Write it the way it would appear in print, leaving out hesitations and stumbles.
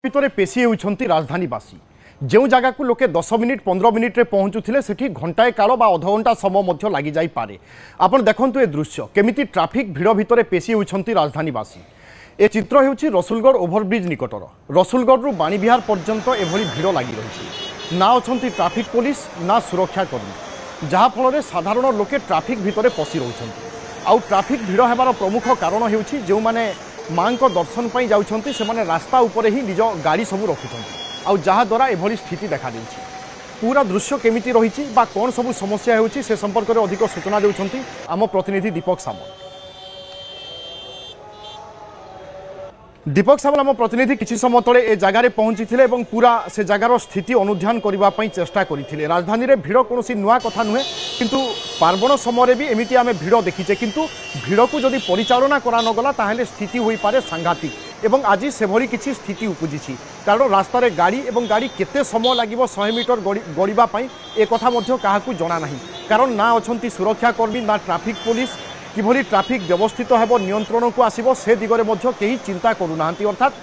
ভিতরে পেশি होउछंती राजधानीवासी जो जगह को लोके 10 मिनिट 15 मिनिट रे पहुँचुले सेठी घंटाए काल बा अध घंटा समय मध्य लगी जाई पारे। आपण देखंतु ए दृश्य केमिति ट्रैफिक भिड़ भितर पेशी होउछंती राजधानीवासी। ए चित्र हेउछि रसुलगढ़ ओभरब्रिज निकटर रसुलगढ़ रु बाणीविहार पर्यंत एभली भिड़ लगी रही ना अच्छी ट्रैफिक पुलिस ना सुरक्षाकर्मी जहाँ फल साधारण लोके ट्रैफिक भितर पशि रोचंती। आउ ट्रैफिक भिड़ हेबार प्रमुख कारण हेउछि जो माने माँ को दर्शन पर जाउछंती से माने रास्ता उपरे ही निज गाड़ी सब रखुछंती आउ जहाँ द्वारा एभली स्थिति देखा देउछि। पूरा दृश्य केमिति रहिछि बा कोन सब समस्या हेउछि से संपर्क में अधिक सूचना देउछंती आम प्रतिनिधि दीपक सामल। दीपक सामल आम प्रतिनिधि किछि समय तले ए जगार पहुंची पूरा से जगार स्थिति अनुध्यान करने चेष्टा करते। राजधानी रे भिड़ कौन नुआ कथा नुहे किंतु पार्वण समय भी एमती आम भिड़ देखीचे किंतु भिड़ को जदि परिचालना करा नगला ताहेले स्थिति होई पारे सांघातिक एवं आज से भली किछि स्थिति उपजिछि कारण रास्ता रे गाड़ी एवं गाड़ी केते समय लागिबो 100 मीटर गड़िबा पई ए कथा मध्य काहाकू जणा नाही कारण ना अछंती सुरक्षाकर्मी ना ट्रैफिक पुलिस किभली ट्रैफिक व्यवस्थित हेबो नियंत्रण को आसीबो से दिगरे मध्य केही चिंता करू नाहंती। अर्थात